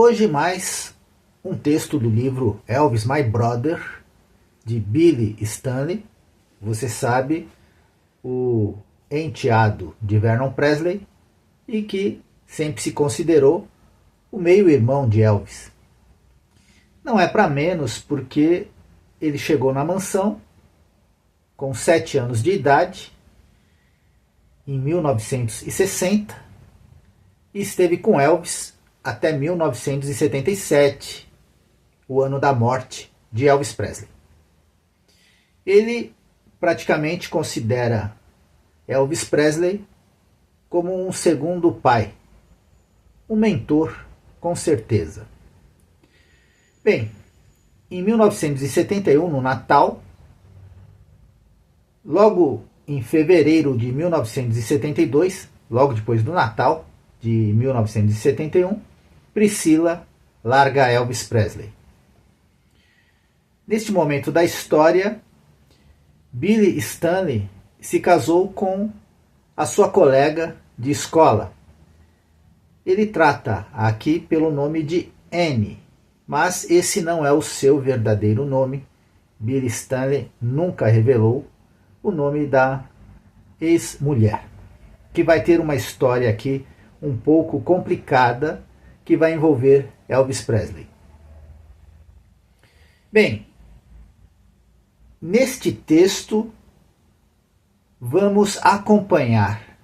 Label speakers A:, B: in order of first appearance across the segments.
A: Hoje mais um texto do livro Elvis My Brother, de Billy Stanley. Você sabe, o enteado de Vernon Presley e que sempre se considerou o meio-irmão de Elvis. Não é para menos porque ele chegou na mansão com 7 anos de idade, em 1960, e esteve com Elvis até 1977, o ano da morte de Elvis Presley. Ele praticamente considera Elvis Presley como um segundo pai, um mentor, com certeza. Bem, em 1971, no Natal, logo em fevereiro de 1972, logo depois do Natal de 1971, Priscila larga Elvis Presley. Neste momento da história, Billy Stanley se casou com a sua colega de escola. Ele trata aqui pelo nome de Annie, mas esse não é o seu verdadeiro nome. Billy Stanley nunca revelou o nome da ex-mulher, que vai ter uma história aqui um pouco complicada que vai envolver Elvis Presley. Bem, neste texto vamos acompanhar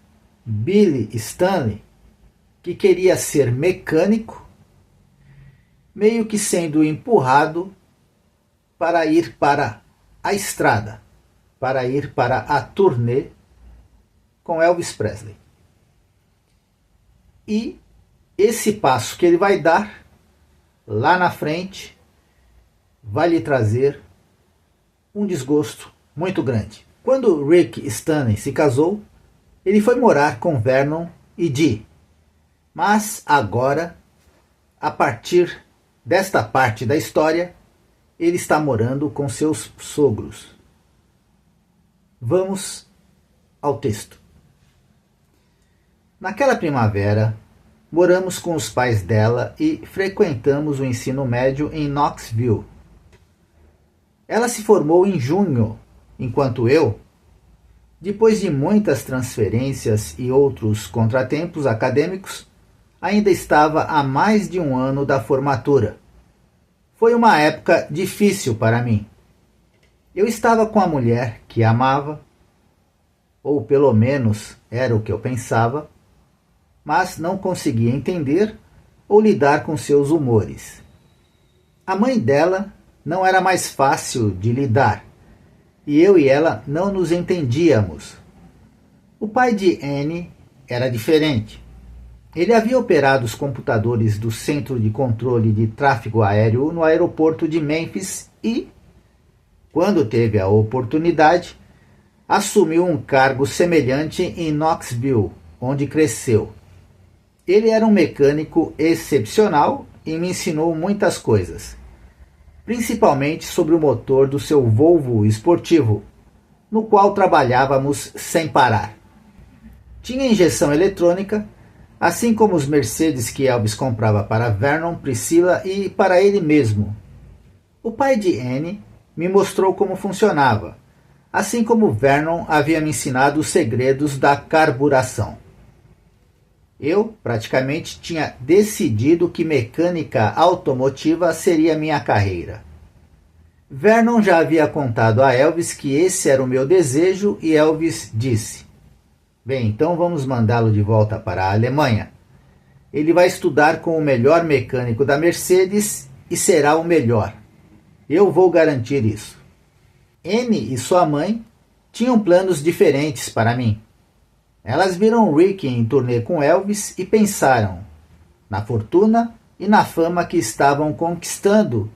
A: Billy Stanley, que queria ser mecânico, meio que sendo empurrado para ir para a estrada, para ir para a turnê com Elvis Presley. E esse passo que ele vai dar lá na frente vai lhe trazer um desgosto muito grande. Quando Rick Stanley se casou, ele foi morar com Vernon e Dee. Mas agora, a partir desta parte da história, ele está morando com seus sogros. Vamos ao texto. Naquela primavera, moramos com os pais dela e frequentamos o ensino médio em Knoxville. Ela se formou em junho, enquanto eu, depois de muitas transferências e outros contratempos acadêmicos, ainda estava há mais de um ano da formatura. Foi uma época difícil para mim. Eu estava com a mulher que amava, ou pelo menos era o que eu pensava, mas não conseguia entender ou lidar com seus humores. A mãe dela não era mais fácil de lidar, e eu e ela não nos entendíamos. O pai de Annie era diferente. Ele havia operado os computadores do Centro de Controle de Tráfego Aéreo no aeroporto de Memphis e, quando teve a oportunidade, assumiu um cargo semelhante em Knoxville, onde cresceu. Ele era um mecânico excepcional e me ensinou muitas coisas, principalmente sobre o motor do seu Volvo esportivo, no qual trabalhávamos sem parar. Tinha injeção eletrônica, assim como os Mercedes que Elvis comprava para Vernon, Priscila e para ele mesmo. O pai de Annie me mostrou como funcionava, assim como Vernon havia me ensinado os segredos da carburação. Eu praticamente tinha decidido que mecânica automotiva seria minha carreira. Vernon já havia contado a Elvis que esse era o meu desejo e Elvis disse: "Bem, então vamos mandá-lo de volta para a Alemanha. Ele vai estudar com o melhor mecânico da Mercedes e será o melhor. Eu vou garantir isso." Annie e sua mãe tinham planos diferentes para mim. Elas viram Rick em turnê com Elvis e pensaram na fortuna e na fama que estavam conquistando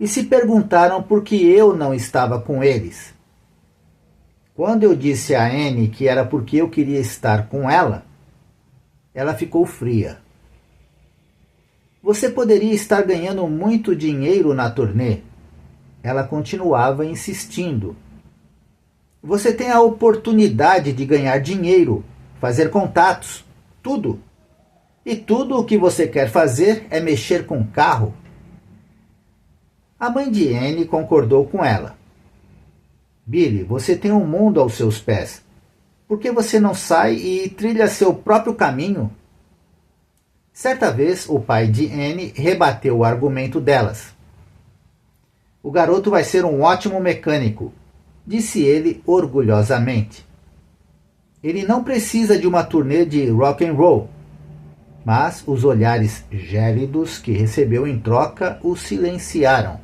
A: e se perguntaram por que eu não estava com eles. Quando eu disse a Annie que era porque eu queria estar com ela, ela ficou fria. "Você poderia estar ganhando muito dinheiro na turnê." Ela continuava insistindo. "Você tem a oportunidade de ganhar dinheiro, fazer contatos, tudo. E tudo o que você quer fazer é mexer com o carro? A mãe de Anne concordou com ela. Billy, você tem um mundo aos seus pés. Por que você não sai e trilha seu próprio caminho? Certa vez, o pai de Anne rebateu o argumento delas. O garoto vai ser um ótimo mecânico, disse ele orgulhosamente. Ele não precisa de uma turnê de rock and roll. Mas os olhares gélidos que recebeu em troca o silenciaram.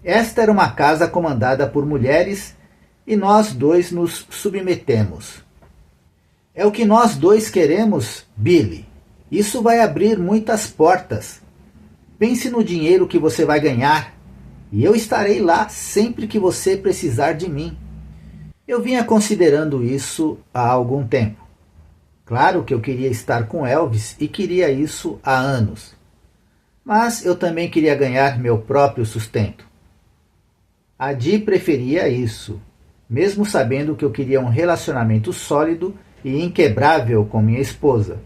A: Esta era uma casa comandada por mulheres e nós dois nos submetemos. É o que nós dois queremos, Billy. Isso vai abrir muitas portas. Pense no dinheiro que você vai ganhar e eu estarei lá sempre que você precisar de mim. Eu vinha considerando isso há algum tempo. Claro que eu queria estar com Elvis e queria isso há anos. Mas eu também queria ganhar meu próprio sustento. A Dee preferia isso, mesmo sabendo que eu queria um relacionamento sólido e inquebrável com minha esposa.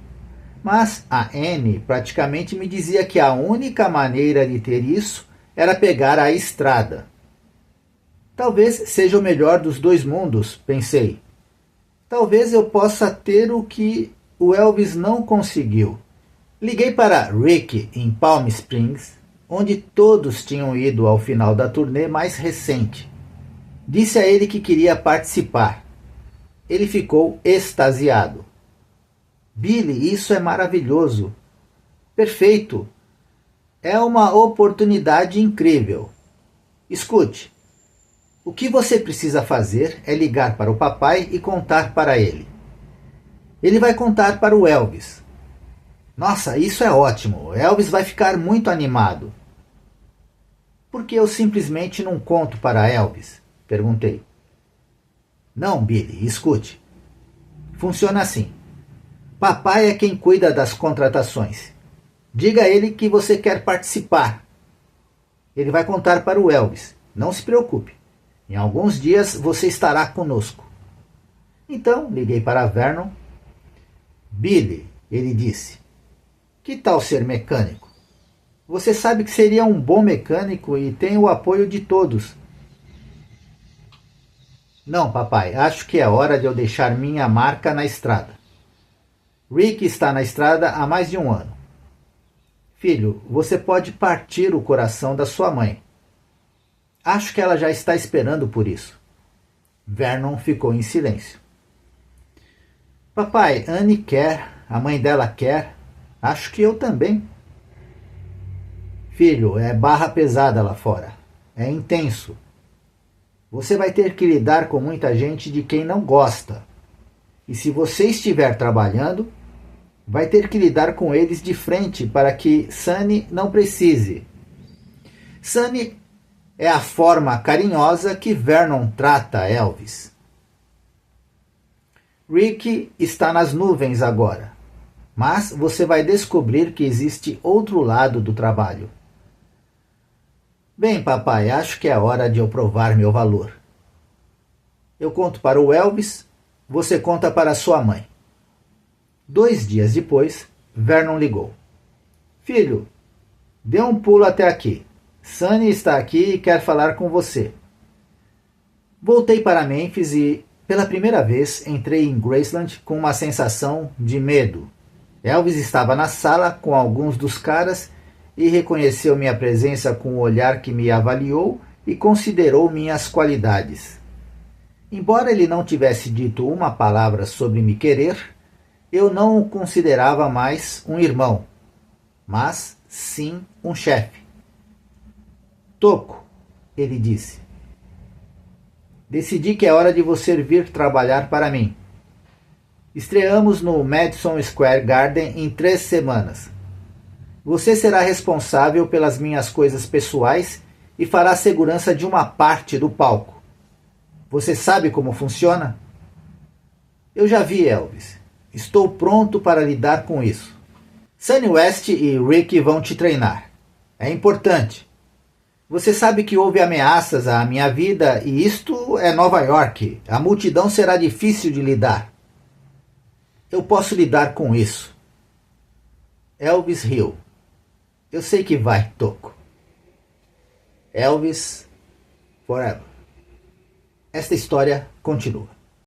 A: Mas a Anne praticamente me dizia que a única maneira de ter isso era pegar a estrada. Talvez seja o melhor dos dois mundos, pensei. Talvez eu possa ter o que o Elvis não conseguiu. Liguei para Rick em Palm Springs, onde todos tinham ido ao final da turnê mais recente. Disse a ele que queria participar. Ele ficou extasiado. Billy, isso é maravilhoso. Perfeito. É uma oportunidade incrível. Escute. O que você precisa fazer é ligar para o papai e contar para ele. Ele vai contar para o Elvis. Nossa, isso é ótimo. Elvis vai ficar muito animado. Por que eu simplesmente não conto para Elvis? Perguntei. Não, Billy, escute. Funciona assim. Papai é quem cuida das contratações. Diga a ele que você quer participar. Ele vai contar para o Elvis. Não se preocupe. Em alguns dias você estará conosco. Então liguei para Vernon. Billy, ele disse, que tal ser mecânico? Você sabe que seria um bom mecânico e tem o apoio de todos. Não, papai, acho que é hora de eu deixar minha marca na estrada. Rick está na estrada há mais de um ano. Filho, você pode partir o coração da sua mãe. Acho que ela já está esperando por isso. Vernon ficou em silêncio. Papai, Anne quer, a mãe dela quer, acho que eu também. Filho, é barra pesada lá fora. É intenso. Você vai ter que lidar com muita gente de quem não gosta. E se você estiver trabalhando, vai ter que lidar com eles de frente para que Sunny não precise. Sunny é a forma carinhosa que Vernon trata Elvis. Rick está nas nuvens agora, mas você vai descobrir que existe outro lado do trabalho. Bem, papai, acho que é hora de eu provar meu valor. Eu conto para o Elvis, você conta para sua mãe. 2 dias depois, Vernon ligou. Filho, dê um pulo até aqui. Sunny está aqui e quer falar com você. Voltei para Memphis e, pela primeira vez, entrei em Graceland com uma sensação de medo. Elvis estava na sala com alguns dos caras e reconheceu minha presença com o olhar que me avaliou e considerou minhas qualidades. Embora ele não tivesse dito uma palavra sobre me querer, eu não o considerava mais um irmão, mas sim um chefe. Toco, ele disse. Decidi que é hora de você vir trabalhar para mim. Estreamos no Madison Square Garden em 3 semanas. Você será responsável pelas minhas coisas pessoais e fará segurança de uma parte do palco. Você sabe como funciona? Eu já vi, Elvis. Estou pronto para lidar com isso. Sunny West e Rick vão te treinar. É importante. Você sabe que houve ameaças à minha vida e isto é Nova York. A multidão será difícil de lidar. Eu posso lidar com isso. Elvis riu. Eu sei que vai, Toco. Elvis Forever. Esta história continua.